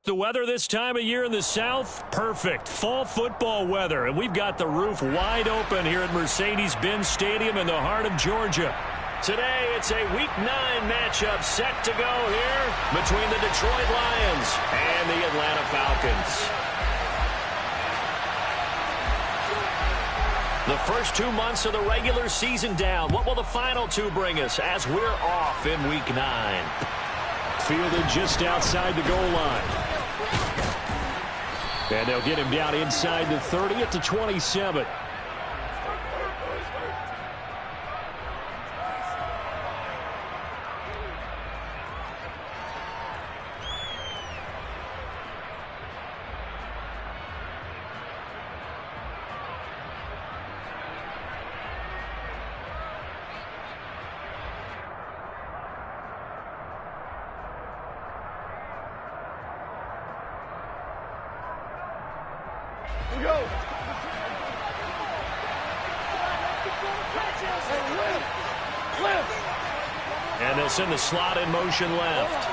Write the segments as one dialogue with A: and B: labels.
A: The weather this time of year in the South, perfect. Fall football weather, and we've got the roof wide open here at Mercedes-Benz Stadium in the heart of Georgia. Today, it's a Week 9 matchup set to go here between the Detroit Lions and the Atlanta Falcons. The first 2 months of the regular season down. What will the final two bring us as we're off in Week 9?
B: Fielded just outside the goal line. And they'll get him down inside the 30 at the 27.
A: And they'll send the slot in motion left.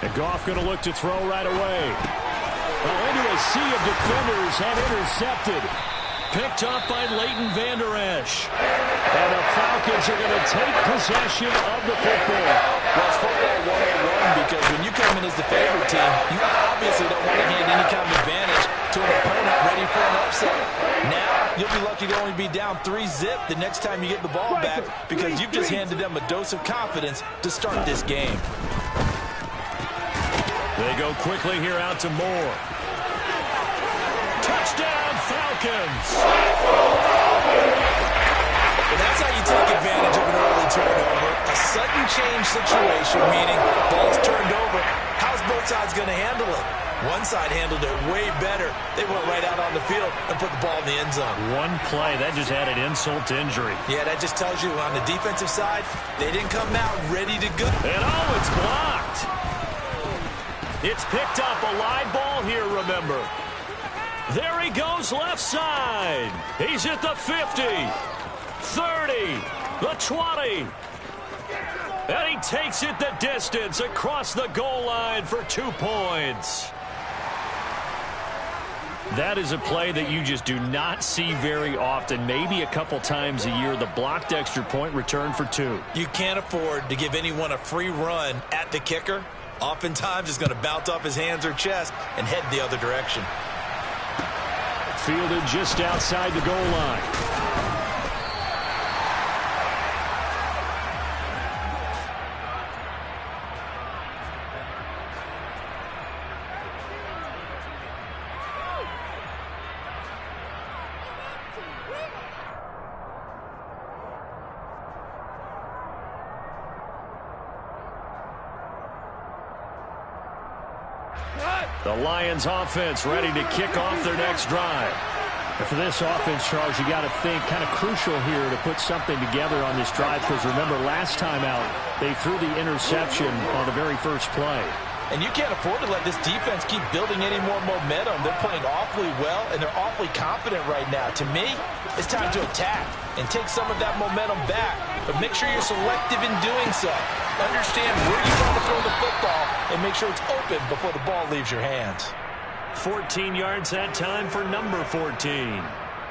B: And Goff going to look to throw right away. Well, into a sea of defenders and intercepted.
A: Picked up by Leighton Vander Esch.
B: And the Falcons are going to take possession of the football.
C: Well, it's football 101 because when you come in as the favorite team, you obviously don't want to hand any kind of advantage to an opponent ready for an upset. Now, you'll be lucky to only be down 3-zip the next time you get the ball back because you've just handed them a dose of confidence to start this game.
A: They go quickly here out to Moore. Touchdown, Falcons!
C: Well, that's how you take advantage of an early turnover. A sudden change situation, meaning ball's turned over. How's both sides going to handle it? One side handled it way better. They went right out on the field and put the ball in the end zone.
A: One play, that just added insult to injury.
C: Yeah, that just tells you on the defensive side, they didn't come out ready to go.
A: And oh, it's blocked. It's picked up, a live ball here, remember. There he goes left side. He's at the 50, 30, the 20. And he takes it the distance across the goal line for 2 points. That is a play that you just do not see very often. Maybe a couple times a year, the blocked extra point return for 2.
C: You can't afford to give anyone a free run at the kicker. Oftentimes, it's going to bounce off his hands or chest and head the other direction.
B: Fielded just outside the goal line.
A: The Lions offense ready to kick off their next drive.
B: And for this offense, Charles, you got to think kind of crucial here to put something together on this drive because remember last time out they threw the interception on the very first play.
C: And you can't afford to let this defense keep building any more momentum. They're playing awfully well, and they're awfully confident right now. To me, it's time to attack and take some of that momentum back. But make sure you're selective in doing so. Understand where you want to throw the football and make sure it's open before the ball leaves your hands.
A: 14 yards that time for number 14.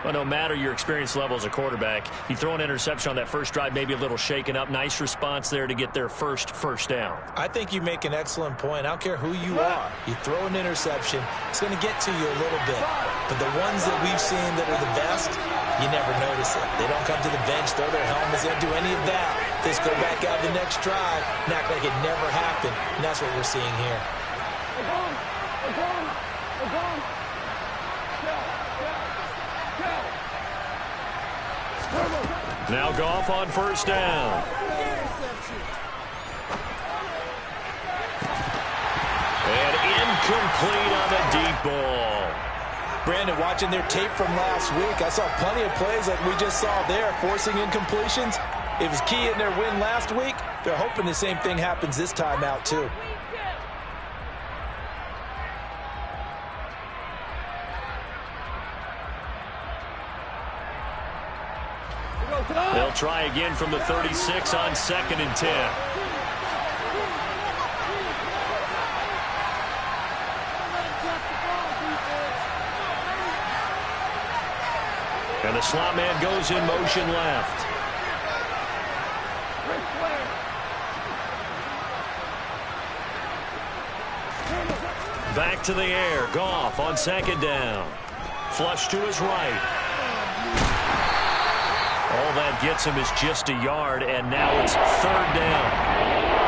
A: Well, no matter your experience level as a quarterback, you throw an interception on that first drive, maybe a little shaken up. Nice response there to get their first down.
C: I think you make an excellent point. I don't care who you are. You throw an interception, it's going to get to you a little bit. But the ones that we've seen that are the best, you never notice it. They don't come to the bench, throw their helmets, they don't do any of that. They just go back out the next drive and act like it never happened. And that's what we're seeing here.
A: Now Goff on first down. And incomplete on a deep ball.
C: Brandon, watching their tape from last week, I saw plenty of plays like we just saw there, forcing incompletions. It was key in their win last week. They're hoping the same thing happens this time out, too.
A: They'll try again from the 36 on 2nd and 10. And the slot man goes in motion left. Back to the air. Goff on 2nd down. Flush to his right. All that gets him is just a yard, and now it's 3rd down.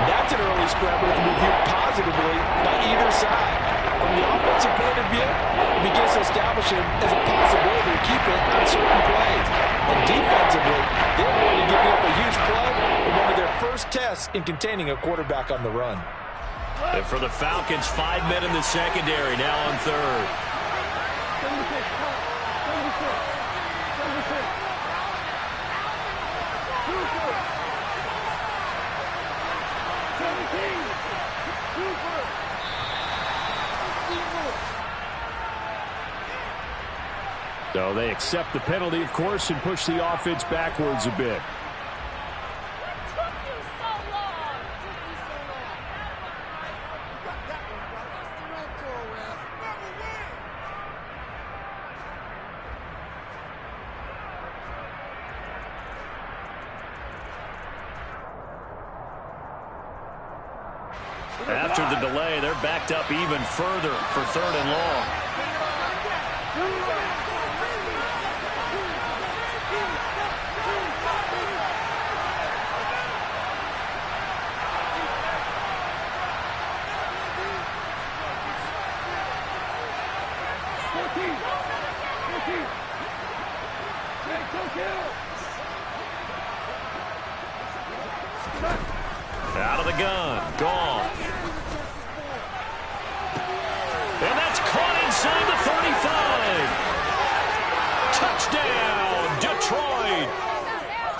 C: That's an early scramble that can be viewed positively by either side. From the offensive point of view, it begins to establish him as a possibility to keep it on certain plays. And defensively, they're going to give up a huge play in one of their first tests in containing a quarterback on the run.
A: And for the Falcons, 5 men in the secondary, now on 3rd.
B: So they accept the penalty, of course, and push the offense backwards a bit.
A: After the delay, they're backed up even further for 3rd and long. Out of the gun. Goff. And that's caught inside the 35. Touchdown, Detroit.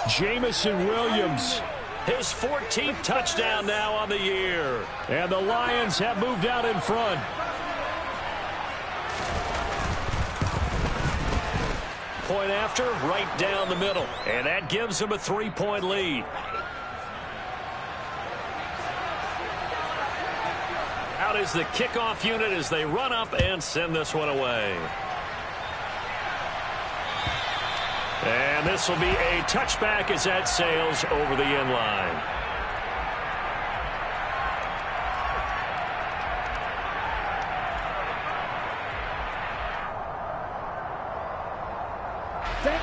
B: Jamison Williams.
A: His 14th touchdown now on the year.
B: And the Lions have moved out in front.
A: Point after, right down the middle. And that gives them a 3-point lead. Out is the kickoff unit as they run up and send this one away. And this will be a touchback as that sails over the end line.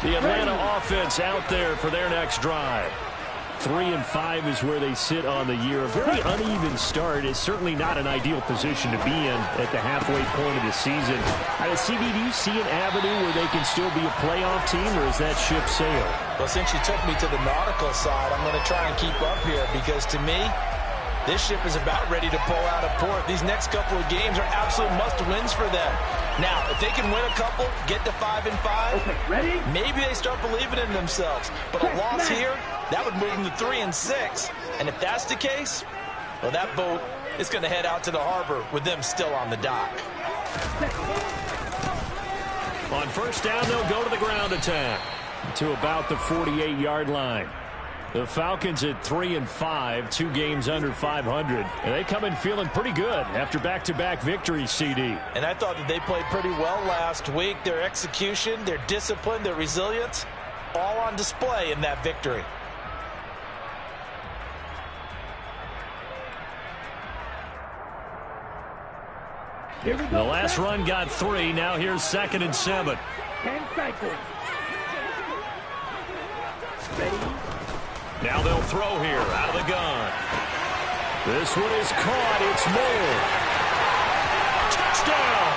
A: The Atlanta offense out there for their next drive.
B: 3-5 is where they sit on the year. A very uneven start is certainly not an ideal position to be in at the halfway point of the season. CB, do you see an avenue where they can still be a playoff team, or is that ship sailed?
C: Well, since you took me to the nautical side, I'm going to try and keep up here because to me, this ship is about ready to pull out of port. These next couple of games are absolute must-wins for them. Now, if they can win a couple, get to 5-5,
D: okay, ready?
C: Maybe they start believing in themselves. But a loss here, that would move them to 3-6. And if that's the case, well, that boat is going to head out to the harbor with them still on the dock.
A: On 1st down, they'll go to the ground attack.
B: To about the 48-yard line. The Falcons at 3-5, 2 games under 500. And they come in feeling pretty good after back-to-back victories, CD.
C: And I thought that they played pretty well last week. Their execution, their discipline, their resilience, all on display in that victory.
A: The last run got 3. Now here's 2nd and 7.
D: 10 cycles. Ready?
A: Now they'll throw here out of the gun.
B: This one is caught. It's Moore.
A: Touchdown!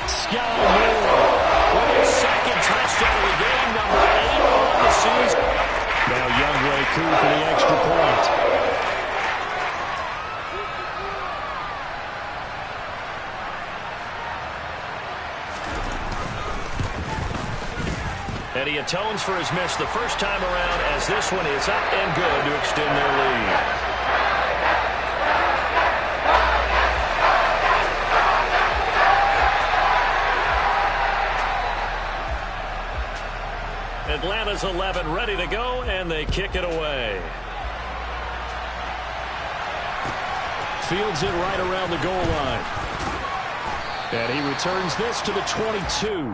B: Sky Moore
A: with his 2nd touchdown of the game, number 8 on the season.
B: Now Youngway Koo for the extra point.
A: And he atones for his miss the first time around as this one is up and good to extend their lead. Atlanta is 11, ready to go, and they kick it away. Fields it right around the goal line. And he returns this to the 22.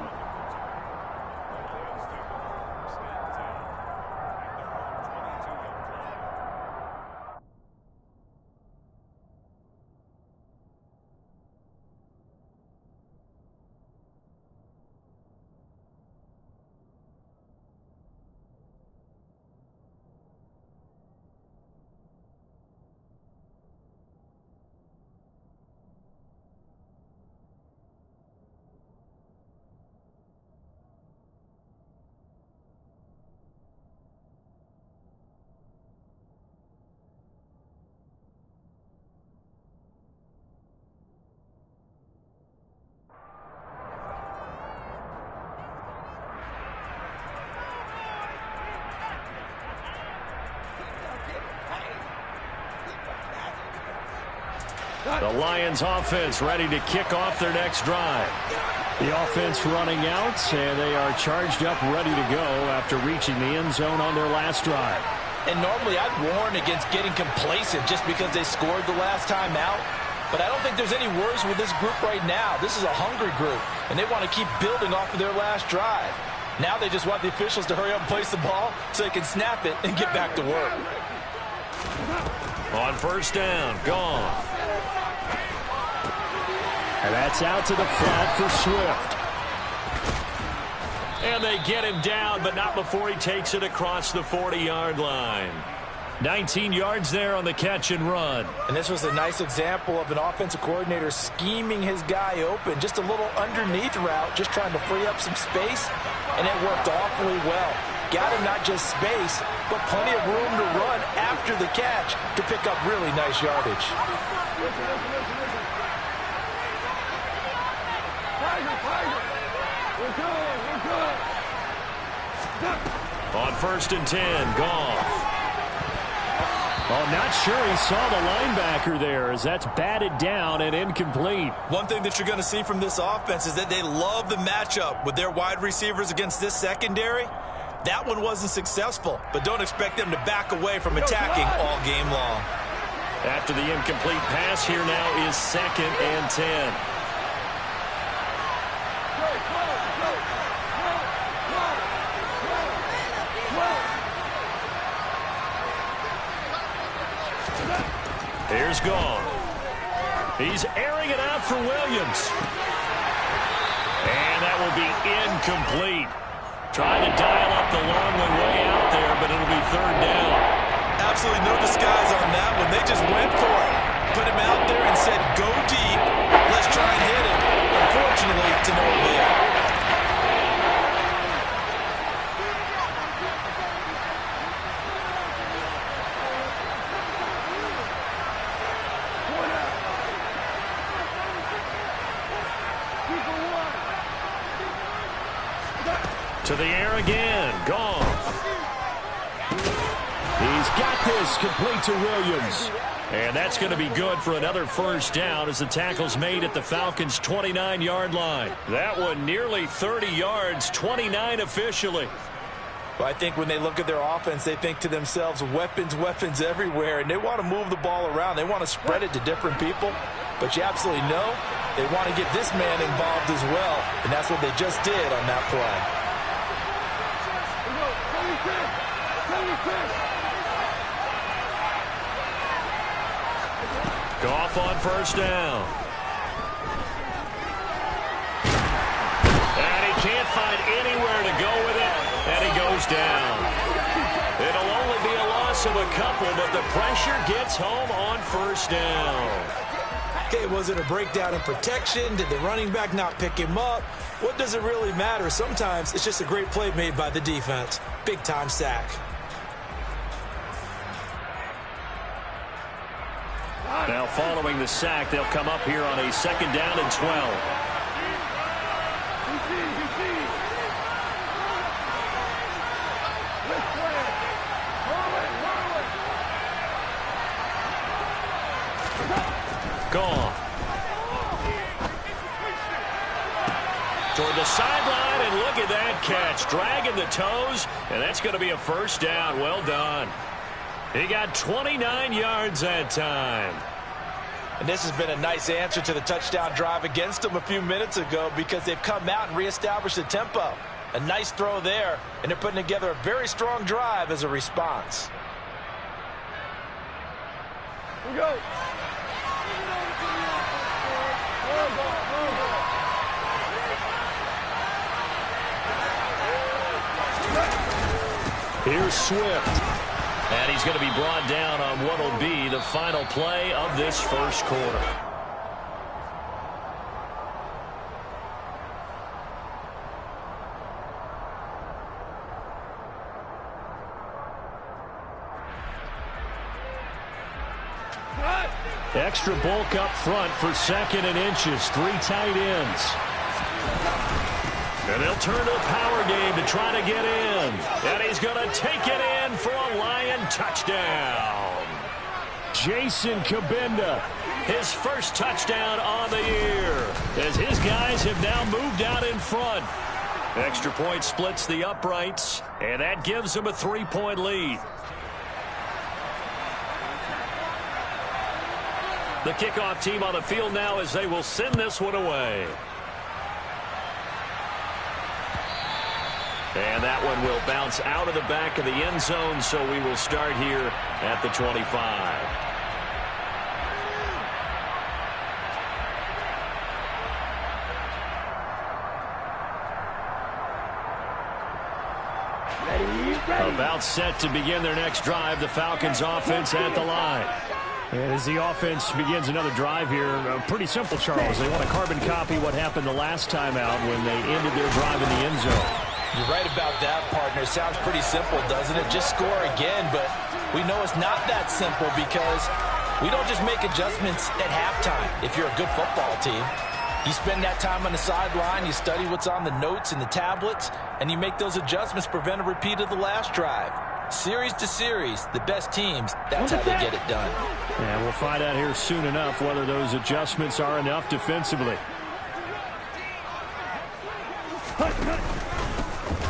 A: The Lions offense ready to kick off their next drive. The offense running out, and they are charged up, ready to go after reaching the end zone on their last drive.
C: And normally I'd warn against getting complacent just because they scored the last time out. But I don't think there's any worries with this group right now. This is a hungry group, and they want to keep building off of their last drive. Now they just want the officials to hurry up and place the ball so they can snap it and get back to work.
A: On first down, gone.
B: And that's out to the flat for Swift.
A: And they get him down, but not before he takes it across the 40-yard line. 19 yards there on the catch and run.
C: And this was a nice example of an offensive coordinator scheming his guy open. Just a little underneath route, just trying to free up some space. And it worked awfully well. Got him not just space, but plenty of room to run after the catch to pick up really nice yardage.
A: On first and 10, Goff.
B: Oh, not sure he saw the linebacker there as that's batted down and incomplete.
E: One thing that you're going to see from this offense is that they love the matchup with their wide receivers against this secondary. That one wasn't successful, but don't expect them to back away from attacking all game long.
A: After the incomplete pass, here now is second and 10. Here's Goff. He's airing it out for Williams. And that will be incomplete. Trying to dial up the long way out there, but it'll be third down.
E: Absolutely no disguise on that one. They just went for it. Put him out there and said, go deep. Let's try and hit him. Unfortunately, to no avail.
A: To the air again. Goff.
B: He's got this complete to Williams.
A: And that's going to be good for another first down as the tackle's made at the Falcons' 29-yard line. That one nearly 30 yards, 29 officially.
C: But I think when they look at their offense, they think to themselves, weapons, weapons everywhere, and they want to move the ball around. They want to spread it to different people. But you absolutely know they want to get this man involved as well, and that's what they just did on that play.
A: Goff on first down. And he can't find anywhere to go with it, and he goes down. It'll only be a loss of a couple, but the pressure gets home on first down.
E: Okay, was it a breakdown in protection? Did the running back not pick him up? What does it really matter? Sometimes it's just a great play made by the defense. Big-time sack.
A: Now following the sack, they'll come up here on a second down and 12. Gone. Toward the sideline, and look at that catch, dragging the toes, and that's going to be a first down. Well done. He got 29 yards that time.
C: And this has been a nice answer to the touchdown drive against them a few minutes ago because they've come out and reestablished the tempo. A nice throw there, and they're putting together a very strong drive as a response.
D: Here we go.
A: Here's Swift. And he's going to be brought down on what will be the final play of this first quarter. Extra bulk up front for 2nd and inches. 3 tight ends. And they'll turn to the power game to try to get in. And he's going to take it in for a Lion touchdown. Jason Kabinda, his first touchdown on the year, as his guys have now moved out in front. Extra point splits the uprights, and that gives them a 3-point lead. The kickoff team on the field now as they will send this one away. And that one will bounce out of the back of the end zone, so we will start here at the 25.
D: Ready.
A: About set to begin their next drive, the Falcons offense at the line.
B: And as the offense begins another drive here, pretty simple, Charles. They want to carbon copy what happened the last time out when they ended their drive in the end zone.
C: You're right about that, partner. Sounds pretty simple, doesn't it? Just score again, but we know it's not that simple because we don't just make adjustments at halftime if you're a good football team. You spend that time on the sideline, you study what's on the notes and the tablets, and you make those adjustments to prevent a repeat of the last drive. Series to series, the best teams, that's how they get it done.
B: And we'll find out here soon enough whether those adjustments are enough defensively.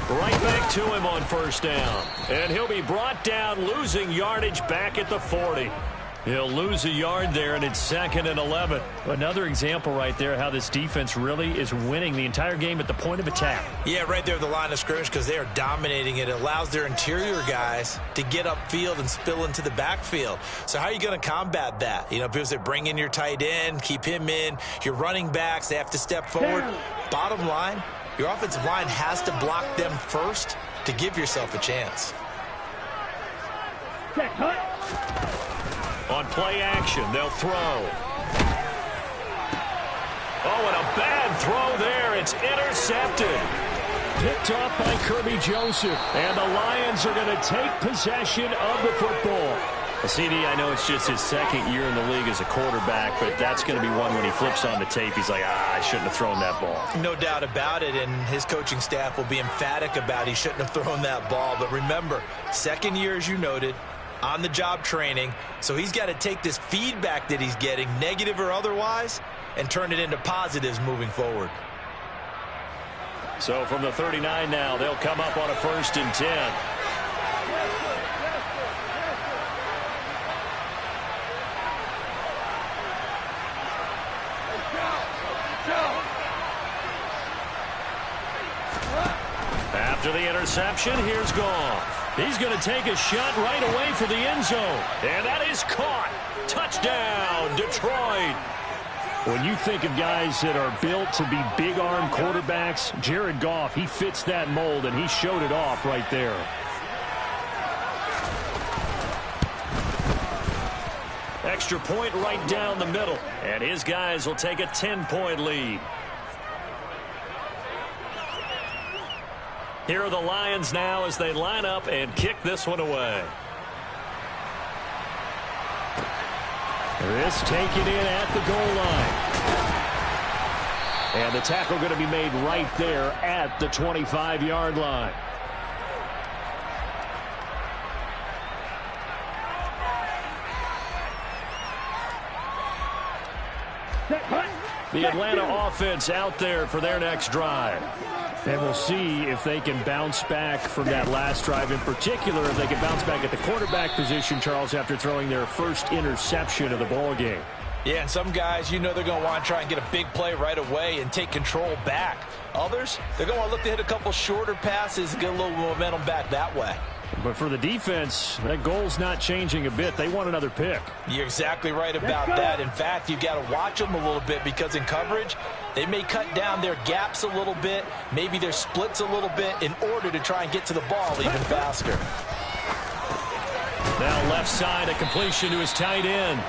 A: Right back to him on first down. And he'll be brought down, losing yardage back at the 40. He'll lose a yard there, and it's 2nd and 11.
B: Another example right there how this defense really is winning the entire game at the point of attack.
E: Yeah, right there at the line of scrimmage because they are dominating it. It allows their interior guys to get upfield and spill into the backfield. So how are you going to combat that? You know, people say bring in your tight end, keep him in. Your running backs, they have to step forward. Bottom line, your offensive line has to block them first to give yourself a chance.
D: Check, hut.
A: On play action, they'll throw. Oh, and a bad throw there. It's intercepted.
B: Picked off by Kirby Joseph.
A: And the Lions are going to take possession of the football.
B: CD, I know it's just his 2nd year in the league as a quarterback, but that's going to be one when he flips on the tape. He's like, I shouldn't have thrown that ball.
E: No doubt about it, and his coaching staff will be emphatic about he shouldn't have thrown that ball. But remember, 2nd year, as you noted, on-the-job training, so he's got to take this feedback that he's getting, negative or otherwise, and turn it into positives moving forward.
A: So from the 39 now, they'll come up on a 1st and 10. After the interception, here's Goff. He's going to take a shot right away for the end zone. And that is caught. Touchdown, Detroit.
B: When you think of guys that are built to be big-arm quarterbacks, Jared Goff, he fits that mold, and he showed it off right there.
A: Extra point right down the middle. And his guys will take a 10-point lead. Here are the Lions now as they line up and kick this one away.
B: This taken in at the goal line. And the tackle going to be made right there at the 25-yard line.
A: The Atlanta offense out there for their next drive.
B: And we'll see if they can bounce back from that last drive. In particular, if they can bounce back at the quarterback position, Charles, after throwing their first interception of the ball game.
C: Yeah, and some guys, they're going to want to try and get a big play right away and take control back. Others, they're going to want to look to hit a couple shorter passes and get a little momentum back that way.
B: But for the defense, that goal's not changing a bit. They want another pick.
C: You're exactly right about that. In fact, you've got to watch them a little bit because in coverage, they may cut down their gaps a little bit, maybe their splits a little bit in order to try and get to the ball even faster.
A: Now left side, a completion to his tight end.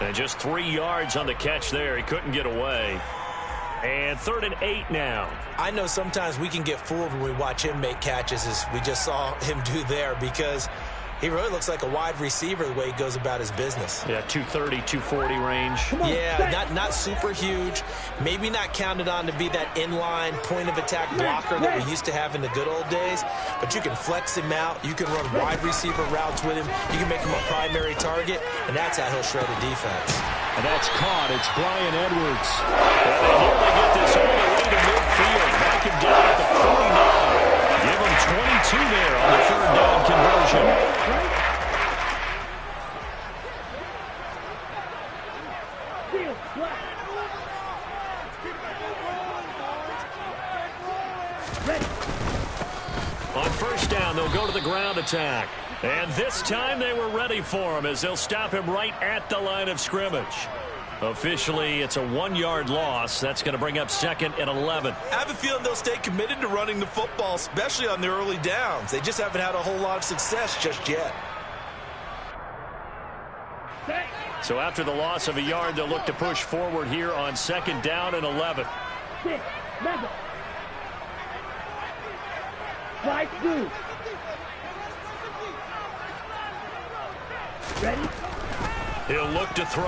A: And just 3 yards on the catch there. He couldn't get away. And 3rd and 8 now.
E: I know sometimes we can get fooled when we watch him make catches, as we just saw him do there, because he really looks like a wide receiver the way he goes about his business.
B: Yeah, 230, 240 range.
E: Yeah, not super huge. Maybe not counted on to be that inline point-of-attack blocker that we used to have in the good old days. But you can flex him out. You can run wide receiver routes with him. You can make him a primary target, and that's how he'll shred a defense.
B: And that's caught. It's Bryan Edwards.
A: And they nearly get this all the way to midfield. Back him down at the 49. Give him 22 there on the 3rd down conversion. On 1st down, they'll go to the ground attack. And this time they were ready for him as they'll stop him right at the line of scrimmage. Officially, it's a 1-yard loss. That's going to bring up 2nd and 11.
E: I have a feeling they'll stay committed to running the football, especially on their early downs. They just haven't had a whole lot of success just yet.
A: So after the loss of a yard, they'll look to push forward here on 2nd down and 11.
D: Ready?
A: He'll look to throw.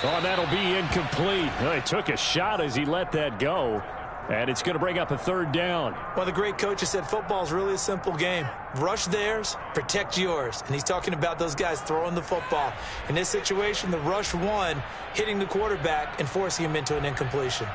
B: Oh, that'll be incomplete. Oh, he took a shot as he let that go. And it's going to bring up a 3rd down.
E: One of the great coaches said football is really a simple game. Rush theirs, protect yours. And he's talking about those guys throwing the football. In this situation, the rush one, hitting the quarterback and forcing him into an incompletion.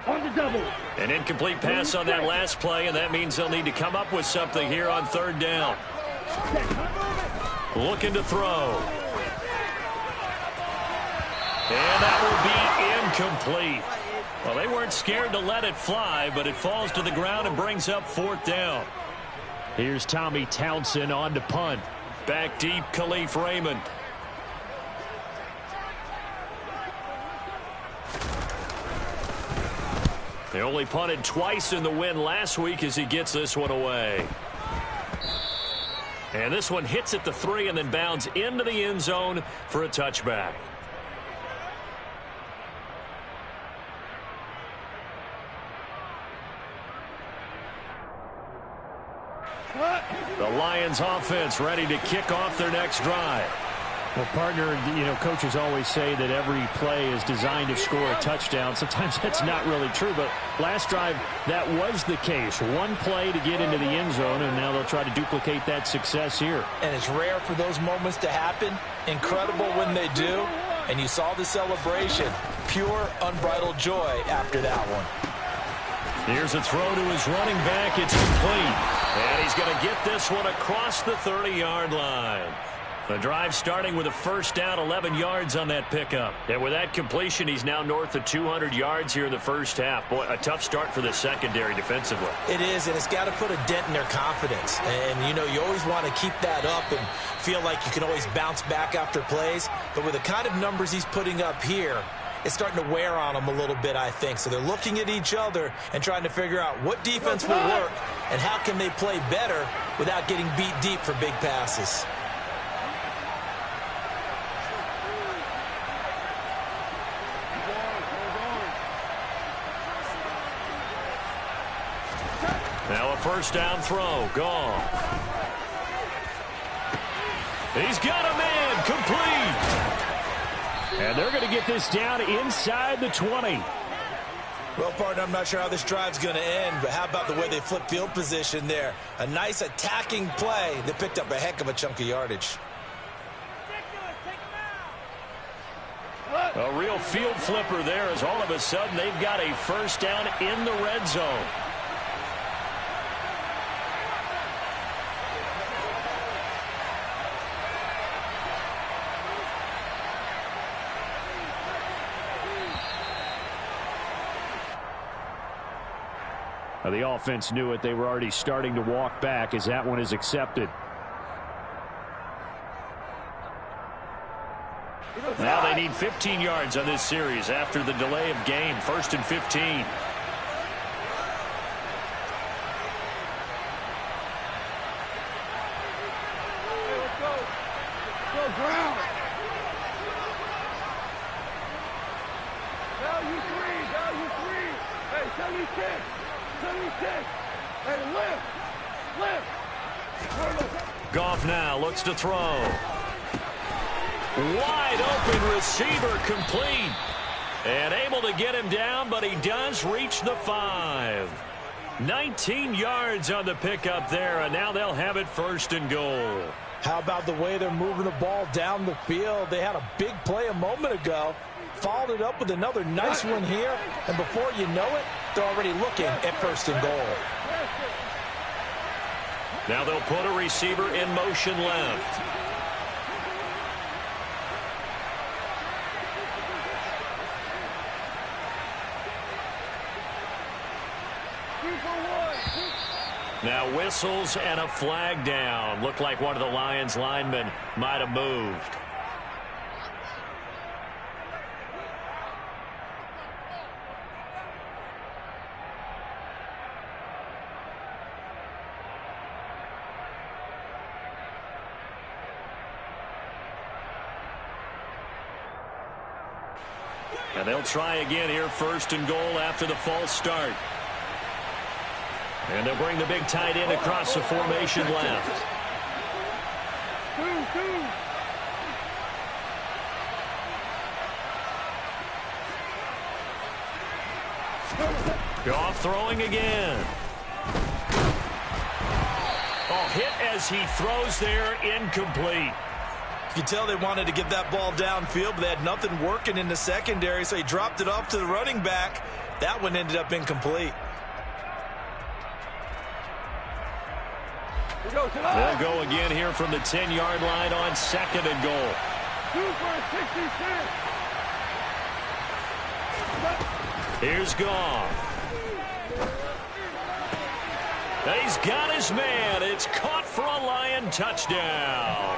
D: On the double.
A: An incomplete pass on that last play, and that means they'll need to come up with something here on 3rd down. Looking to throw. And that will be incomplete. Well, they weren't scared to let it fly, but it falls to the ground and brings up 4th down.
B: Here's Tommy Townsend on to punt.
A: Back deep, Khalif Raymond. They only punted twice in the win last week as he gets this one away. And this one hits at the 3 and then bounds into the end zone for a touchback. The Lions offense ready to kick off their next drive.
B: Well, partner, coaches always say that every play is designed to score a touchdown. Sometimes that's not really true, but last drive, that was the case. One play to get into the end zone, and now they'll try to duplicate that success here.
C: And it's rare for those moments to happen. Incredible when they do. And you saw the celebration. Pure, unbridled joy after that one.
A: Here's a throw to his running back. It's complete. And he's going to get this one across the 30-yard line. The drive starting with a 1st down, 11 yards on that pickup. And with that completion, he's now north of 200 yards here in the 1st half. Boy, a tough start for the secondary defensively.
E: It is, and it's got to put a dent in their confidence. And, you always want to keep that up and feel like you can always bounce back after plays. But with the kind of numbers he's putting up here, it's starting to wear on them a little bit, I think. So they're looking at each other and trying to figure out what defense will work and how can they play better without getting beat deep for big passes.
A: Now a 1st down throw. Gone. He's got a man. Complete.
B: And they're going to get this down inside the 20.
E: Well, partner, I'm not sure how this drive's going to end, but how about the way they flip field position there? A nice attacking play that picked up a heck of a chunk of yardage.
A: A real field flipper there, as all of a sudden they've got a first down in the red zone.
B: The offense knew it. They were already starting to walk back as that one is accepted.
A: Now they need 15 yards on this series after the delay of game. 1st and 15.
D: Hey, let's go. Let's go, ground. Value 3. Hey, 76. 76. Hey, lift.
A: Goff now looks to throw. Wide open receiver, complete. And able to get him down, but he does reach the 5. 19 yards on the pickup there, and now they'll have it 1st and goal.
C: How about the way they're moving the ball down the field? They had a big play a moment ago. Followed it up with another nice one here. And before you know it, they're already looking at 1st and goal.
A: Now they'll put a receiver in motion left. Now whistles and a flag down. Looked like one of the Lions linemen might have moved. And they'll try again here, 1st and goal after the false start. And they'll bring the big tight end across the formation left. Goff throwing again. Oh, hit as he throws there, incomplete.
E: You can tell they wanted to get that ball downfield, but they had nothing working in the secondary, so he dropped it off to the running back. That one ended up incomplete.
A: They'll go again here from the 10-yard line on 2nd and goal.
D: 2 for a 66.
A: Here's Goff. He's got his man. It's caught for a Lion touchdown.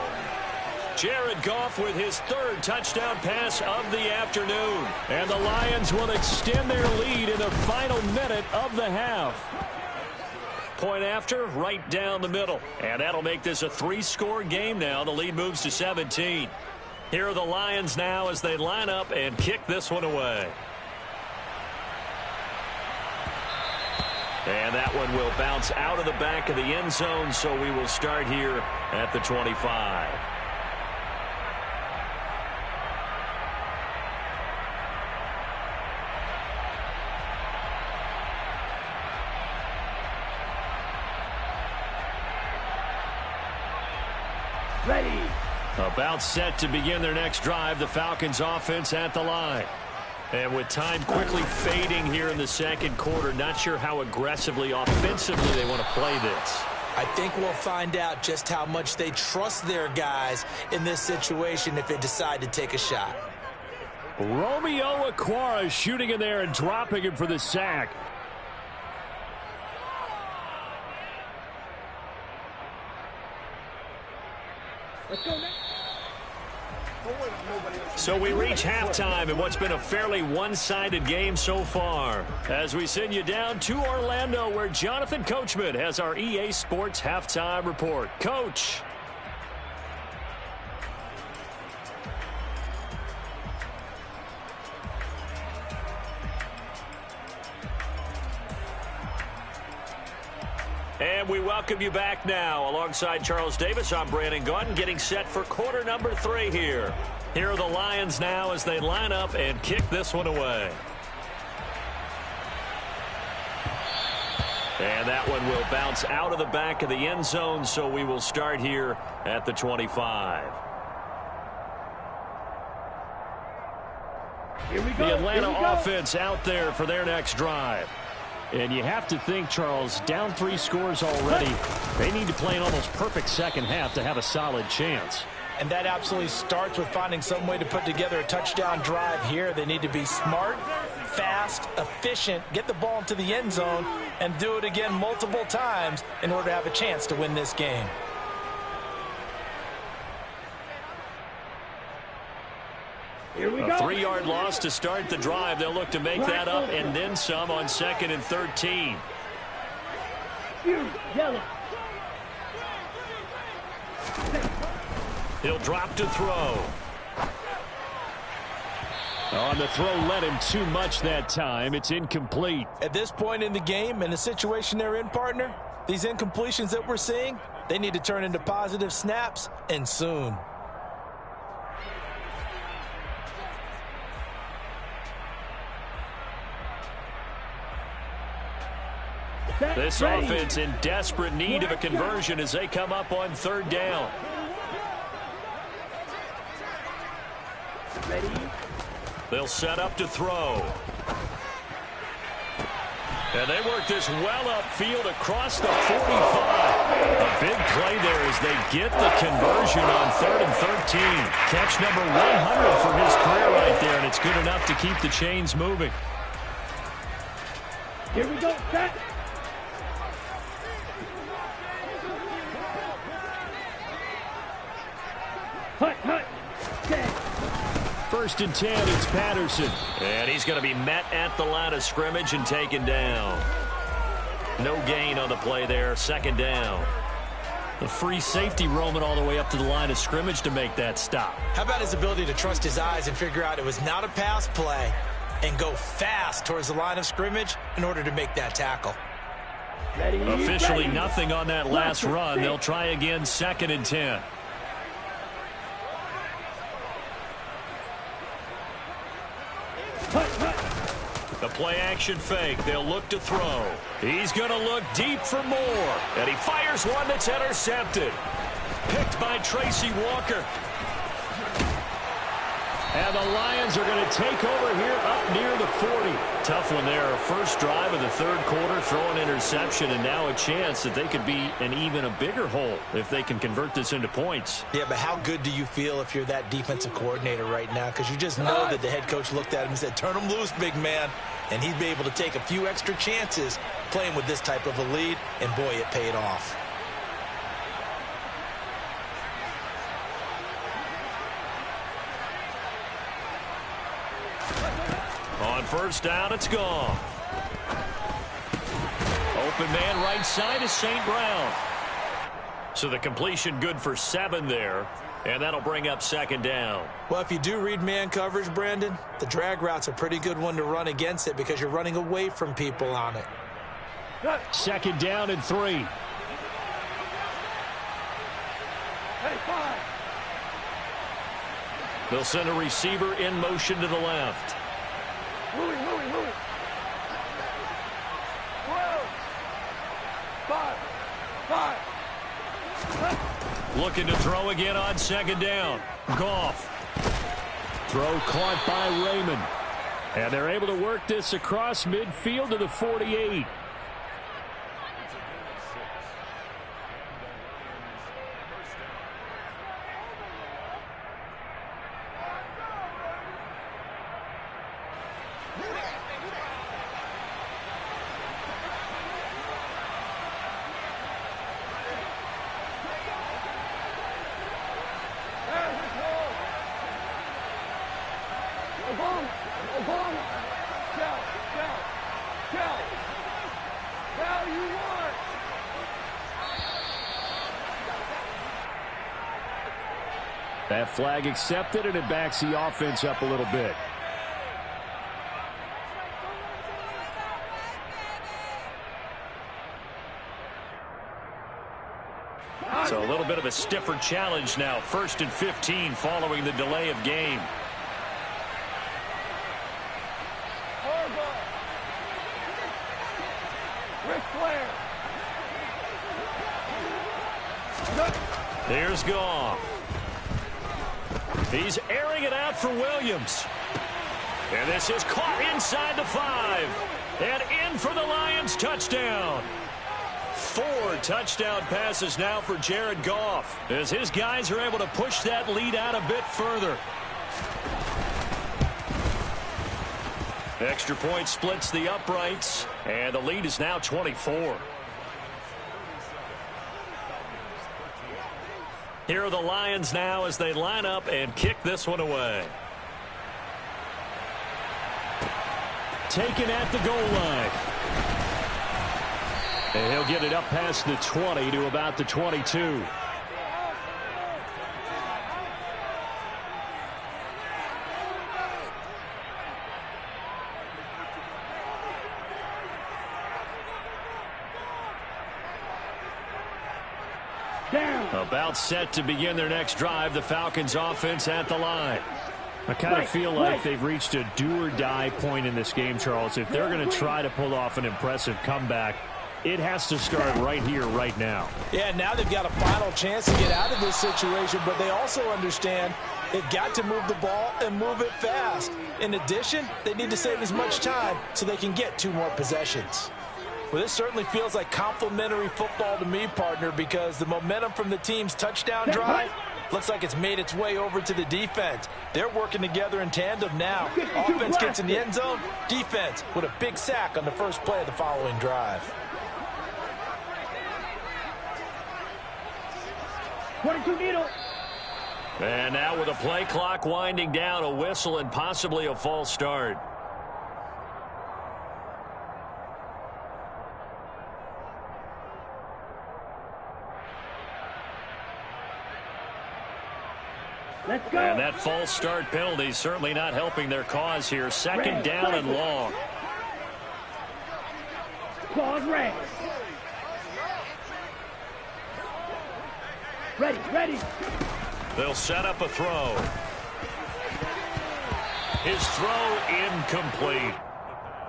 A: Jared Goff with his 3rd touchdown pass of the afternoon. And the Lions will extend their lead in the final minute of the half. Point after, right down the middle. And that'll make this a 3-score game now. The lead moves to 17. Here are the Lions now as they line up and kick this one away. And that one will bounce out of the back of the end zone, so we will start here at the 25.
D: Ready.
A: About set to begin their next drive, the Falcons offense at the line. And with time quickly fading here in the 2nd quarter, not sure how aggressively, offensively they want to play this.
E: I think we'll find out just how much they trust their guys in this situation if they decide to take a shot.
B: Romeo Okwara shooting in there and dropping him for the sack.
D: Let's go next.
A: So we reach halftime in what's been a fairly one-sided game so far. As we send you down to Orlando, where Jonathan Coachman has our EA Sports halftime report. Coach. And we welcome you back now. Alongside Charles Davis, I'm Brandon Gaudin, getting set for quarter number 3 here. Here are the Lions now as they line up and kick this one away. And that one will bounce out of the back of the end zone, so we will start here at the 25.
D: Here we go.
A: The Atlanta
D: Here we go.
A: offense out there for their next drive.
B: And you have to think, Charles, down 3 scores already. They need to play an almost perfect second half to have a solid chance.
C: And that absolutely starts with finding some way to put together a touchdown drive here. They need to be smart, fast, efficient, get the ball into the end zone, and do it again multiple times in order to have a chance to win this game.
D: Here we
A: A
D: go.
A: 3-yard loss to start the drive. They'll look to make that up and then some on 2nd and 13.
D: Yellow.
A: He'll drop to throw.
B: On the throw, led him too much that time. It's incomplete.
C: At this point in the game, in the situation they're in, partner, these incompletions that we're seeing, they need to turn into positive snaps, and soon.
A: This offense in desperate need of a conversion as they come up on 3rd down.
D: Ready?
A: They'll set up to throw. And they work this well upfield across the 45. A big play there as they get the conversion on 3rd and 13. Catch number 100 for his career right there, and it's good enough to keep the chains moving.
D: Here we go. Set. Hut, hut. Set.
B: 1st and 10, it's Patterson.
A: And he's going to be met at the line of scrimmage and taken down. No gain on the play there. 2nd down.
B: The free safety roaming all the way up to the line of scrimmage to make that stop.
E: How about his ability to trust his eyes and figure out it was not a pass play and go fast towards the line of scrimmage in order to make that tackle?
D: Ready?
A: Officially
D: Ready.
A: nothing on that last run. They'll try again 2nd and 10.
D: Hut, hut.
A: The play-action fake. They'll look to throw. He's going to look deep for more. And he fires one that's intercepted. Picked by Tracy Walker.
B: And the Lions are going to take over here up near the 40.
A: Tough one there. First drive of the 3rd quarter, throw an interception, and now a chance that they could be in even a bigger hole if they can convert this into points.
E: Yeah, but how good do you feel if you're that defensive coordinator right now? Because you just know that the head coach looked at him and said, turn him loose, big man. And he'd be able to take a few extra chances playing with this type of a lead, and boy, it paid off.
A: On 1st down, it's gone. Open man right side is St. Brown. So the completion good for 7 there. And that'll bring up 2nd down.
E: Well, if you do read man coverage, Brandon, the drag route's a pretty good one to run against it because you're running away from people on it.
B: 2nd down and 3.
D: Hey, 5.
A: They'll send a receiver in motion to the left.
D: Louis. 12. 5.
A: Looking to throw again on 2nd down. Goff.
B: Throw caught by Raymond. And they're able to work this across midfield to the 48.
D: Obama. Cal. Cal, you want.
B: That flag accepted, and it backs the offense up a little bit.
A: So a little bit of a stiffer challenge now. 1st and 15 following the delay of game.
D: Ric Flair.
A: Here's Goff. He's airing it out for Williams. And this is caught inside the 5. And in for the Lions touchdown. 4 touchdown passes now for Jared Goff, as his guys are able to push that lead out a bit further. Extra point splits the uprights, and the lead is now 24. Here are the Lions now as they line up and kick this one away. Taken at the goal line. And he'll get it up past the 20 to about the 22. About set to begin their next drive, the Falcons offense at the line. I kind of feel like they've reached a do-or-die point in this game, Charles. If they're going to try to pull off an impressive comeback, it has to start right here, right now.
C: Yeah, now they've got a final chance to get out of this situation, but they also understand they've got to move the ball and move it fast. In addition, they need to save as much time so they can get 2 more possessions. Well, this certainly feels like complimentary football to me, partner, because the momentum from the team's touchdown drive looks like it's made its way over to the defense. They're working together in tandem now. Offense gets in the end zone. Defense with a big sack on the first play of the following drive.
D: 22 needle.
A: And now with a play clock winding down, a whistle and possibly a false start.
D: Let's go.
A: And that false start penalty certainly not helping their cause here. Second down and long.
D: Pause, red. Ready.
A: They'll set up a throw. His throw incomplete.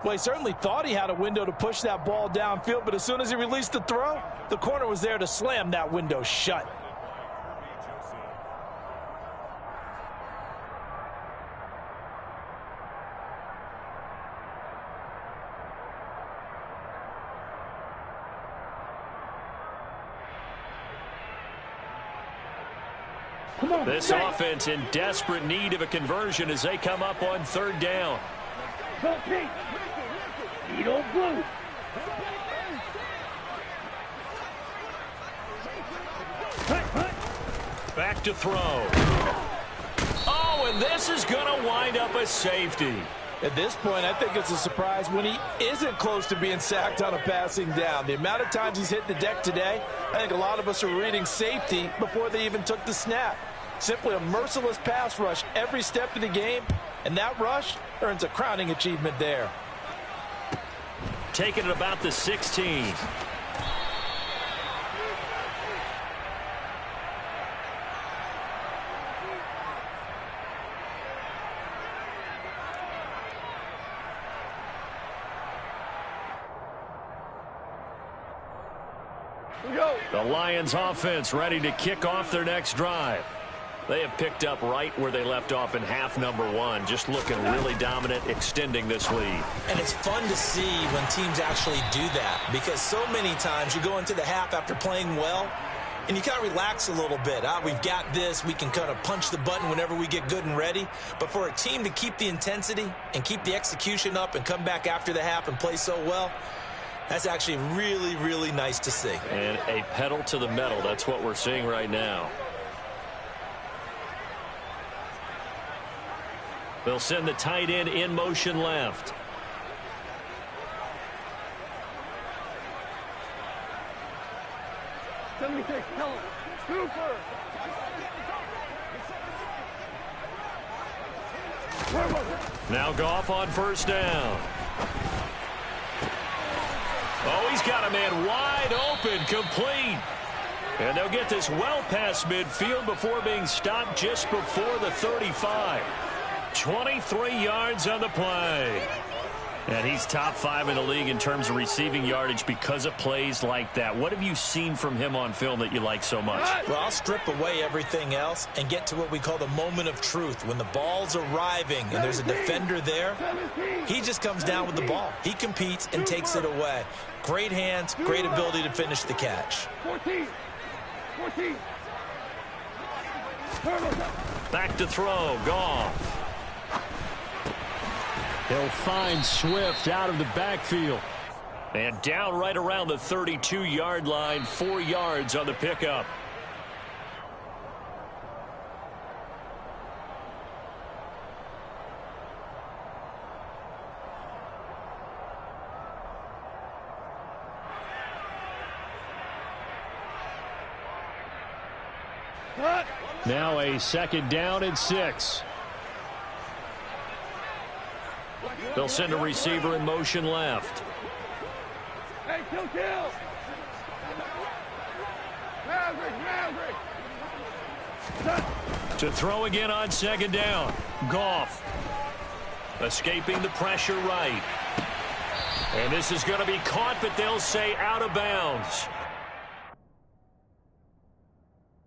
C: Well, he certainly thought he had a window to push that ball downfield, but as soon as he released the throw, the corner was there to slam that window shut.
A: This offense in desperate need of a conversion as they come up on 3rd down.
D: Blue.
A: Back to throw. Oh, and this is going to wind up a safety.
C: At this point, I think it's a surprise when he isn't close to being sacked on a passing down. The amount of times he's hit the deck today, I think a lot of us are reading safety before they even took the snap. Simply a merciless pass rush every step of the game, and that rush earns a crowning achievement there.
A: Taking it about the 16. The Lions offense ready to kick off their next drive. They have picked up right where they left off in half number 1, just looking really dominant, extending this lead.
E: And it's fun to see when teams actually do that, because so many times you go into the half after playing well, and you kind of relax a little bit. We've got this. We can kind of punch the button whenever we get good and ready. But for a team to keep the intensity and keep the execution up and come back after the half and play so well, that's actually really, really nice to see.
A: And a pedal to the metal. That's what we're seeing right now. They'll send the tight end in motion left.
D: Super.
A: Now Goff on 1st down. Oh, he's got a man wide open, complete. And they'll get this well past midfield before being stopped just before the 35. 23 yards on the play.
B: And he's top 5 in the league in terms of receiving yardage because of plays like that. What have you seen from him on film that you like so much?
E: Well, I'll strip away everything else and get to what we call the moment of truth. When the ball's arriving and there's a defender there, he just comes down with the ball. He competes and takes it away. Great hands, great ability to finish the catch.
D: 14.
A: Back to throw, Goff.
B: He'll find Swift out of the backfield.
A: And down right around the 32-yard line, 4 yards on the pickup.
B: Now a 2nd down and 6.
A: They'll send a receiver in motion left.
D: Hey, kill. Maverick.
A: To throw again on 2nd down. Goff. Escaping the pressure right. And this is going to be caught, but they'll say out of bounds.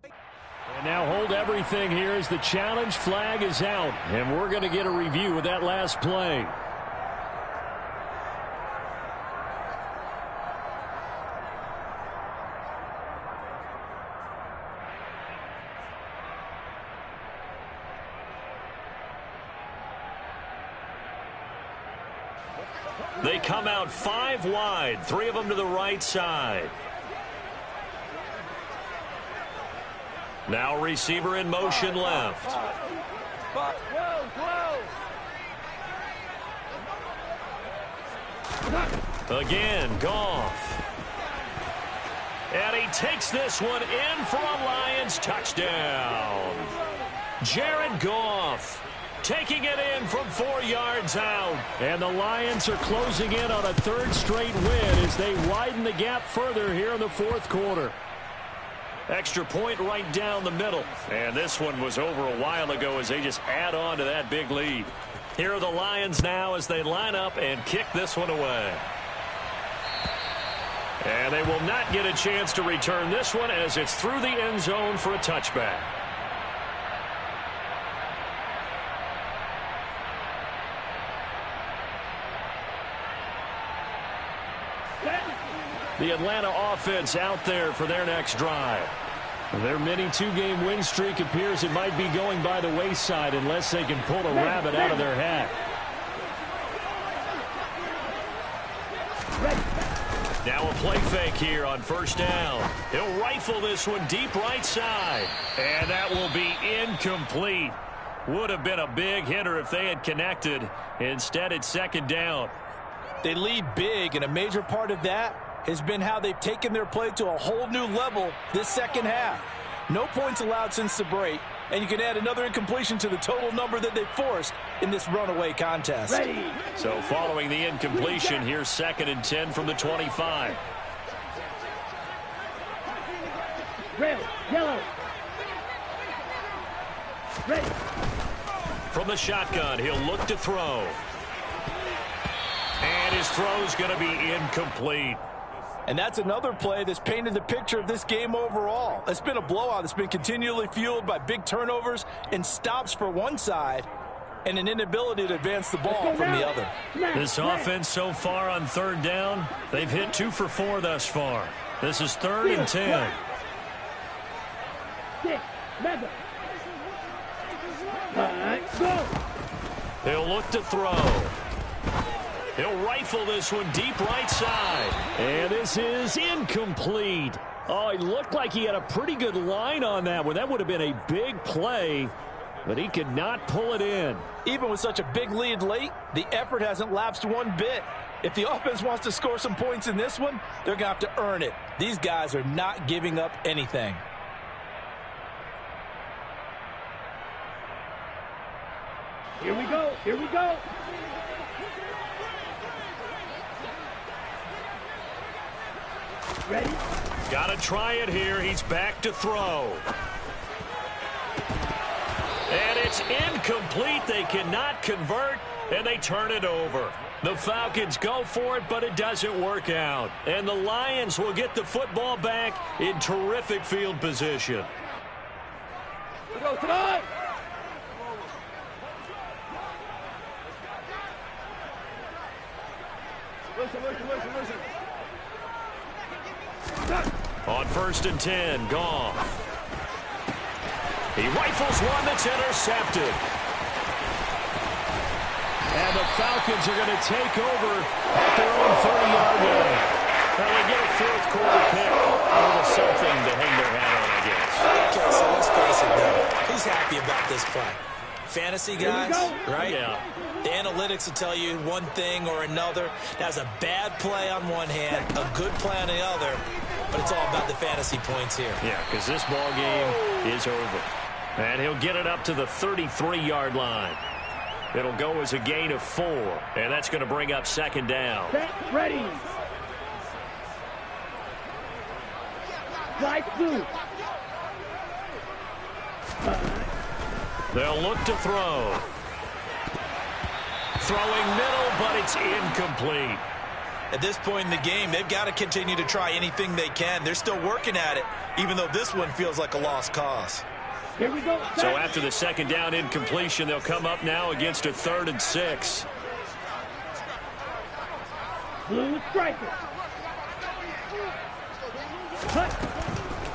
B: And now hold everything here as the challenge flag is out. And we're going to get a review of that last play.
A: They come out 5 wide, 3 of them to the right side. Now receiver in motion left. Again, Goff. And he takes this one in for a Lions touchdown. Jared Goff taking it in from 4 yards out.
B: And the Lions are closing in on a 3rd straight win as they widen the gap further here in the 4th quarter.
A: Extra point right down the middle. And this one was over a while ago as they just add on to that big lead. Here are the Lions now as they line up and kick this one away. And they will not get a chance to return this one as it's through the end zone for a touchback. The Atlanta offense out there for their next drive.
B: Their mini 2-game win streak appears it might be going by the wayside unless they can pull a rabbit out of their hat.
A: Now a play fake here on 1st down. He'll rifle this one deep right side. And that will be incomplete. Would have been a big hitter if they had connected. Instead, it's 2nd down.
C: They lead big, and a major part of that has been how they've taken their play to a whole new level this 2nd half. No points allowed since the break, and you can add another incompletion to the total number that they forced in this runaway contest.
D: Ready.
A: So following the incompletion, here's 2nd and 10 from the 25.
D: Red, yellow. Ready.
A: From the shotgun, he'll look to throw. And his throw's going to be incomplete.
C: And that's another play that's painted the picture of this game overall. It's been a blowout. It's been continually fueled by big turnovers and stops for one side and an inability to advance the ball from the other.
A: This offense so far on 3rd down, they've hit 2 for 4 thus far. This is 3rd and 10.
D: 6, 7. Go.
A: He'll look to throw. He'll rifle this one deep right side.
B: And this is incomplete. Oh, it looked like he had a pretty good line on that one. That would have been a big play, but he could not pull it in.
C: Even with such a big lead late, the effort hasn't lapsed one bit. If the offense wants to score some points in this one, they're going to have to earn it. These guys are not giving up anything.
D: Here we go. Here we go. Ready?
A: Got to try it here. He's back to throw. And it's incomplete. They cannot convert, and they turn it over. The Falcons go for it, but it doesn't work out. And the Lions will get the football back in terrific field position.
D: Go tonight. Listen.
A: On 1st and 10, Goff. He rifles one that's intercepted. And the Falcons are going to take over at their own 30-yard line. Now they get a fourth quarter pick. A little something to hang their hat on, I guess.
E: Okay, so let's face it, though. Who's happy about this play? Fantasy guys, right?
A: Yeah.
E: The analytics will tell you one thing or another. That's a bad play on one hand, a good play on the other, but it's all about the fantasy points here.
A: Yeah, because this ball game is over. And he'll get it up to the 33-yard line. It'll go as a gain of 4, and that's going to bring up 2nd down.
D: Set, ready. Slide through.
A: They'll look to throw. Throwing middle, but it's incomplete.
E: At this point in the game, they've got to continue to try anything they can. They're still working at it, even though this one feels like a lost cause.
D: Here we go.
A: So after the 2nd down incompletion, they'll come up now against a 3rd and 6.
D: Blue striker.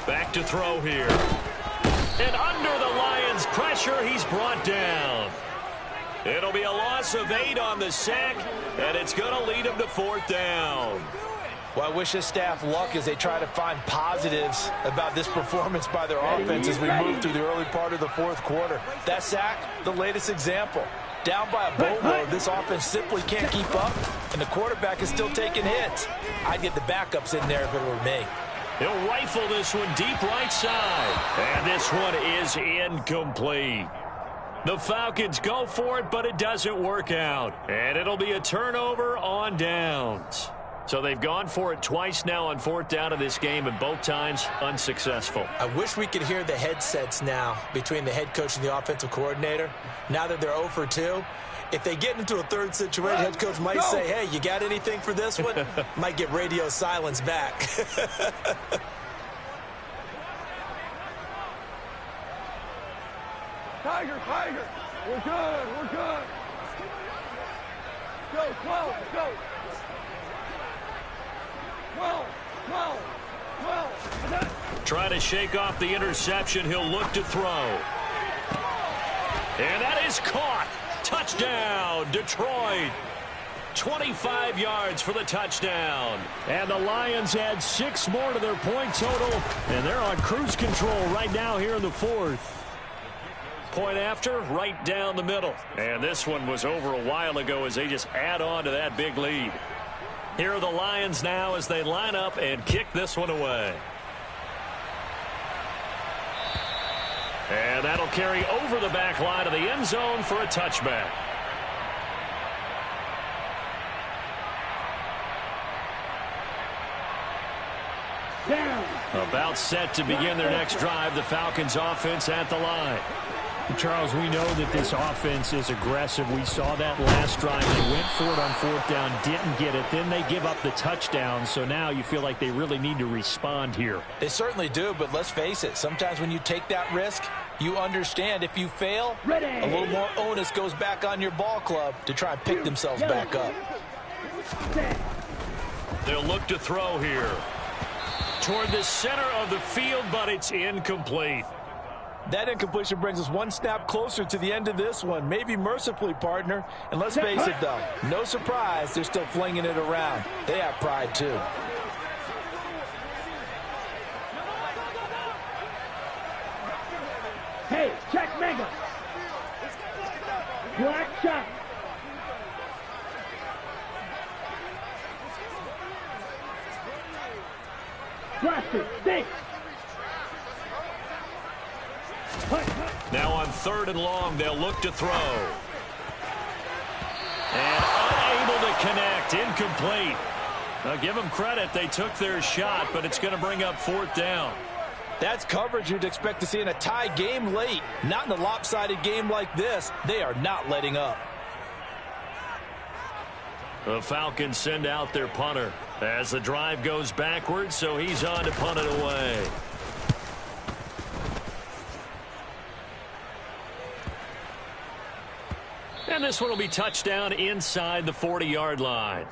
A: Back to throw here. And under the Lions' pressure, he's brought down. It'll be a loss of 8 on the sack, and it's going to lead him to 4th down.
C: Well, I wish this staff luck as they try to find positives about this performance by their offense as we move through the early part of the 4th quarter. That sack, the latest example. Down by a boatload, this offense simply can't keep up, and the quarterback is still taking hits. I'd get the backups in there if it were me.
A: He'll rifle this one deep right side, and this one is incomplete. The Falcons go for it, but it doesn't work out, and it'll be a turnover on downs. So they've gone for it twice now on 4th down of this game, and both times unsuccessful.
E: I wish we could hear the headsets now between the head coach and the offensive coordinator. Now that they're 0 for 2, if they get into a 3rd situation, head coach might say, hey, you got anything for this one? Might get radio silence back.
D: Tiger. We're good. Go, 12, go. 12.
A: Trying to shake off the interception. He'll look to throw. And that is caught. Touchdown, Detroit. 25 yards for the touchdown. And the Lions add 6 more to their point total, and they're on cruise control right now here in the 4th. Point after, right down the middle. And this one was over a while ago as they just add on to that big lead. Here are the Lions now as they line up and kick this one away. And that'll carry over the back line of the end zone for a touchback.
D: Down.
A: About set to begin their next drive, the Falcons offense at the line.
B: Charles, we know that this offense is aggressive. We saw that last drive. They went for it on 4th down, didn't get it. Then they give up the touchdown. So now you feel like they really need to respond here.
C: They certainly do, but let's face it. Sometimes when you take that risk, you understand if you fail, a little more onus goes back on your ball club to try and pick themselves back up.
A: They'll look to throw here. Toward the center of the field, but it's incomplete.
C: That incompletion brings us one snap closer to the end of this one. Maybe mercifully, partner. And let's face it, though, no surprise, they're still flinging it around. They have pride, too.
D: Hey, check mega. Black shot. Blaster, stay.
A: Now on 3rd and long, they'll look to throw. And unable to connect, incomplete. Now give them credit, they took their shot, but it's going to bring up 4th down.
C: That's coverage you'd expect to see in a tie game late. Not in a lopsided game like this. They are not letting up.
A: The Falcons send out their punter as the drive goes backwards, so he's on to punt it away. And this one will be touchdown inside the 40-yard line.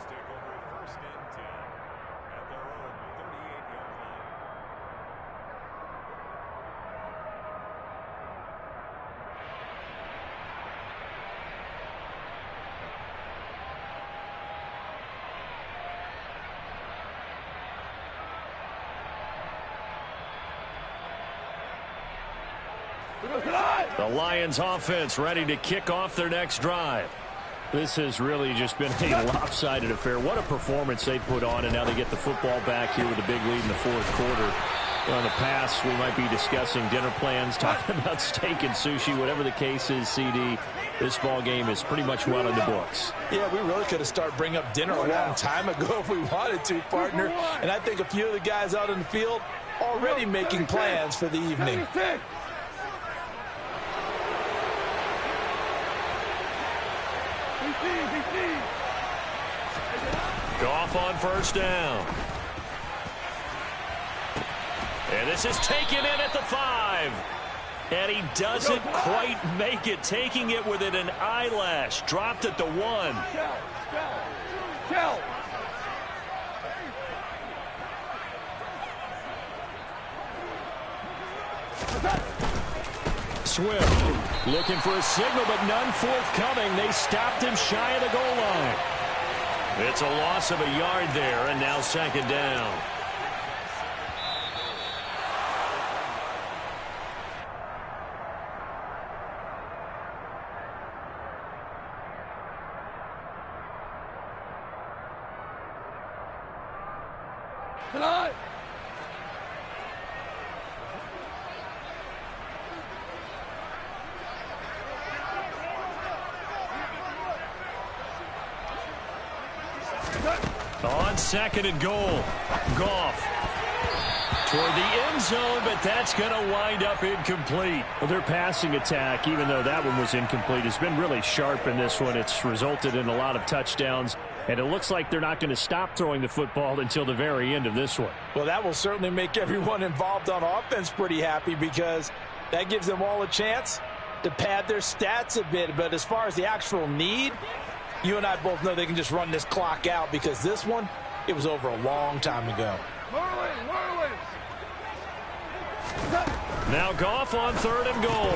A: The Lions offense ready to kick off their next drive.
B: This has really just been a lopsided affair. What a performance they put on, and now they get the football back here with a big lead in the fourth quarter. In the past, we might be discussing dinner plans, talking about steak and sushi, whatever the case is, CD. This ball game is pretty much well in the books.
C: Yeah, we really could have started bringing up dinner a long time ago if we wanted to, partner. And I think a few of the guys out in the field already making plans for the evening.
A: Goff on first down. And this is taken in at the 5. And he doesn't quite make it, taking it within an eyelash. Dropped at the 1. Swift looking for a signal, but none forthcoming. They stopped him shy of the goal line. It's a loss of a yard there, and now second down.
D: Tonight.
A: On second and goal, Goff toward the end zone, but that's going to wind up incomplete.
B: Well, their passing attack, even though that one was incomplete, has been really sharp in this one. It's resulted in a lot of touchdowns, and it looks like they're not going to stop throwing the football until the very end of this one.
C: Well, that will certainly make everyone involved on offense pretty happy, because that gives them all a chance to pad their stats a bit. But as far as the actual need, you and I both know they can just run this clock out, because this one, it was over a long time ago.
A: Now Goff on third and goal.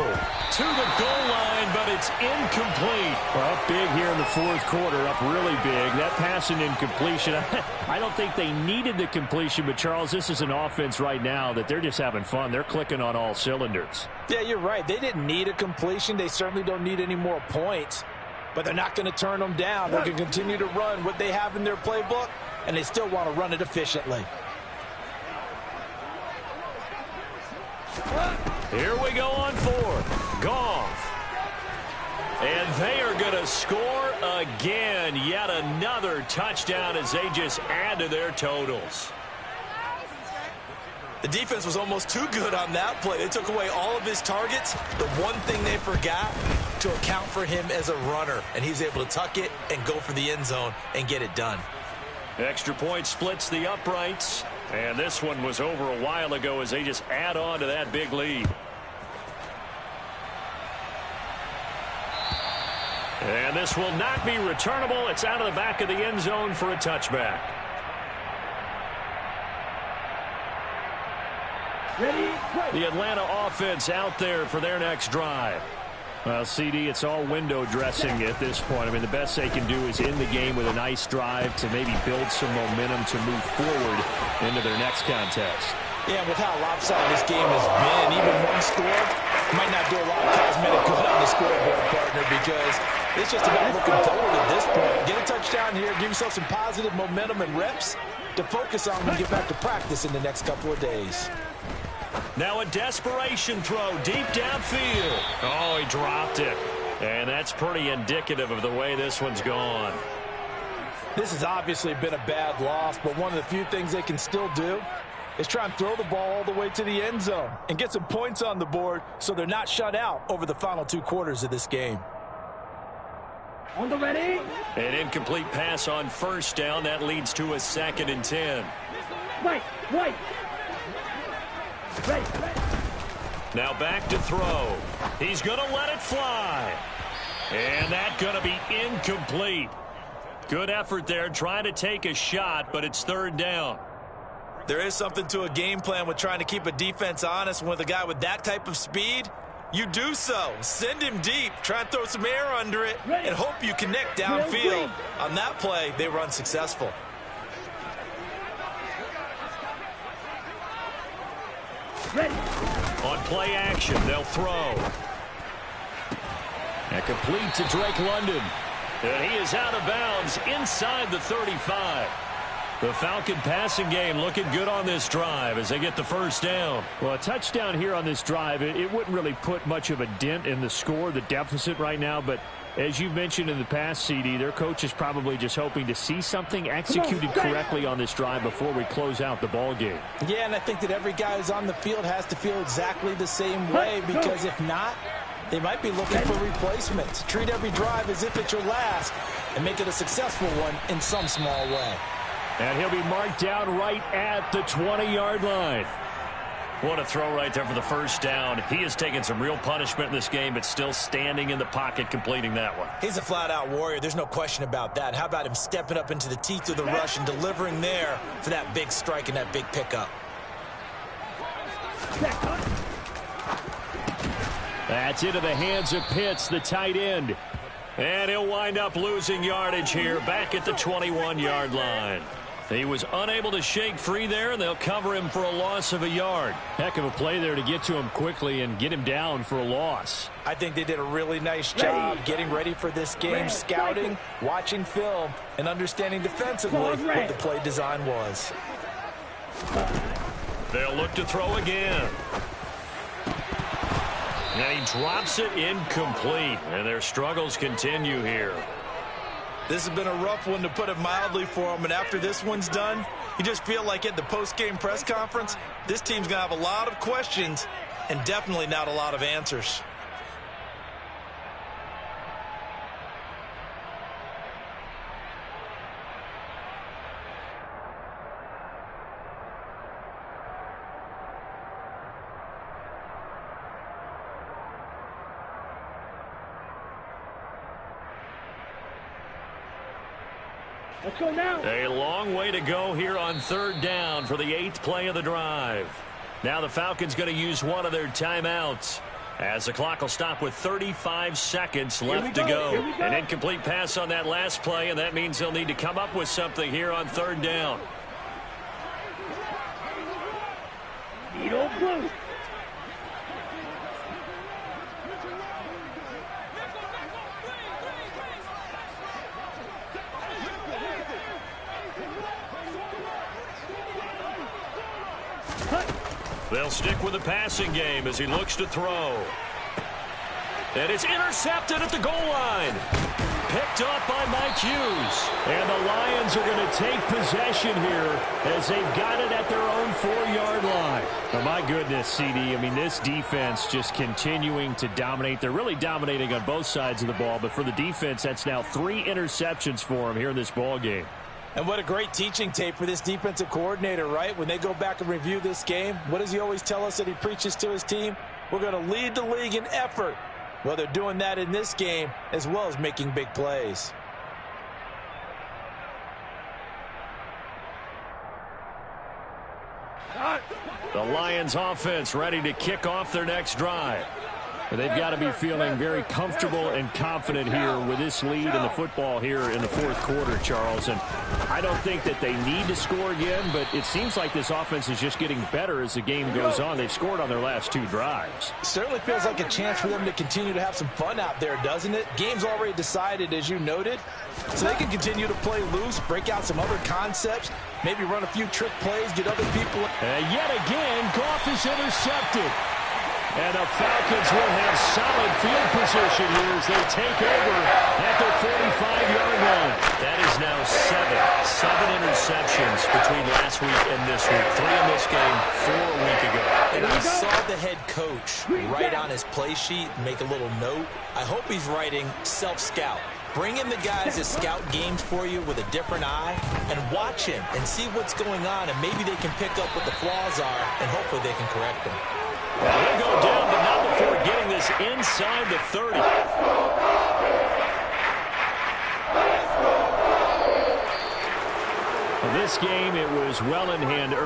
A: To the goal line, but it's incomplete.
B: Well, up big here in the fourth quarter, up really big. That pass and incompletion, I don't think they needed the completion, but Charles, this is an offense right now that they're just having fun. They're clicking on all cylinders.
C: Yeah, you're right. They didn't need a completion. They certainly don't need any more points, but they're not going to turn them down. They're going to continue to run what they have in their playbook, and they still want to run it efficiently.
A: Here we go on fourth. Goff. And they are going to score again. Yet another touchdown as they just add to their totals.
E: The defense was almost too good on that play. They took away all of his targets. The one thing they forgot, to account for him as a runner. And he's able to tuck it and go for the end zone and get it done.
A: Extra point splits the uprights. And this one was over a while ago as they just add on to that big lead. And this will not be returnable. It's out of the back of the end zone for a touchback. The Atlanta offense out there for their next drive.
B: Well, CD, it's all window dressing at this point. I mean, the best they can do is end the game with a nice drive to maybe build some momentum to move forward into their next contest.
C: Yeah, with how lopsided this game has been, even one score might not do a lot of cosmetic good on the scoreboard, partner, because it's just about looking forward at this point. Get a touchdown here, give yourself some positive momentum and reps to focus on when you get back to practice in the next couple of days.
A: Now a desperation throw deep downfield. Oh, he dropped it. And that's pretty indicative of the way this one's gone.
C: This has obviously been a bad loss, but one of the few things they can still do is try and throw the ball all the way to the end zone and get some points on the board so they're not shut out over the final 2 quarters of this game.
D: On the ready.
A: An incomplete pass on first down. That leads to a 2nd and 10.
D: Right. Ready.
A: Now back to throw. He's going to let it fly. And that's going to be incomplete. Good effort there trying to take a shot, but it's 3rd down.
E: There is something to a game plan with trying to keep a defense honest. With a guy with that type of speed, you do so. Send him deep. Try and throw some air under it and hope you connect downfield. On that play, they were unsuccessful.
D: Ready.
A: On play action, they'll throw. And complete to Drake London. And he is out of bounds inside the 35. The Falcon passing game looking good on this drive as they get the 1st down.
B: Well, a touchdown here on this drive, it wouldn't really put much of a dent in the score, the deficit right now. But as you mentioned in the past, CD, their coach is probably just hoping to see something executed correctly on this drive before we close out the ball game.
C: Yeah, and I think that every guy who's on the field has to feel exactly the same way, because if not, they might be looking for replacements. Treat every drive as if it's your last and make it a successful one in some small way.
B: And he'll be marked down right at the 20-yard line.
A: What a throw right there for the 1st down. He has taken some real punishment in this game, but still standing in the pocket completing that one.
E: He's a flat-out warrior. There's no question about that. How about him stepping up into the teeth of the rush and delivering there for that big strike and that big pickup?
B: That's into the hands of Pitts, the tight end.
A: And he'll wind up losing yardage here back at the 21-yard line. He was unable to shake free there, and they'll cover him for a loss of a yard.
B: Heck of a play there to get to him quickly and get him down for a loss.
C: I think they did a really nice job getting ready for this game, scouting, watching film, and understanding defensively what the play design was.
A: They'll look to throw again. And he drops it incomplete, and their struggles continue here.
E: This has been a rough one, to put it mildly, for him. And after this one's done, you just feel like at the post-game press conference, this team's going to have a lot of questions and definitely not a lot of answers.
D: Let's go now.
A: A long way to go here on 3rd down for the 8th play of the drive. Now the Falcons going to use one of their timeouts as the clock will stop with 35 seconds left to go. An incomplete pass on that last play, and that means they'll need to come up with something here on 3rd down.
D: Needle blue.
A: They'll stick with the passing game as he looks to throw. And it's intercepted at the goal line. Picked up by Mike Hughes.
B: And the Lions are going to take possession here as they've got it at their own 4-yard line. Oh, my goodness, CD. I mean, this defense just continuing to dominate. They're really dominating on both sides of the ball. But for the defense, that's now 3 interceptions for them here in this ball game.
C: And what a great teaching tape for this defensive coordinator, right? When they go back and review this game, what does he always tell us that he preaches to his team? We're going to lead the league in effort. Well, they're doing that in this game as well as making big plays.
A: The Lions offense ready to kick off their next drive.
B: They've got to be feeling very comfortable and confident here with this lead in the football here in the 4th quarter, Charles. And I don't think that they need to score again, but it seems like this offense is just getting better as the game goes on. They've scored on their last 2 drives.
C: Certainly feels like a chance for them to continue to have some fun out there, doesn't it? Game's already decided, as you noted, so they can continue to play loose, break out some other concepts, maybe run a few trick plays, get other people.
B: And yet again, Goff is intercepted. And the Falcons will have solid field position here as they take over at their 45-yard line.
A: That is now 7 interceptions between last week and this week. 3 in this game, 4 a week ago.
E: And I saw the head coach write on his play sheet, make a little note. I hope he's writing self-scout, Bring in the guys that scout games for you with a different eye and watch him and see what's going on, and maybe they can pick up what the flaws are, and hopefully they can correct them.
A: He'll go down, but not before getting this inside the 30. This game, it was well in hand early.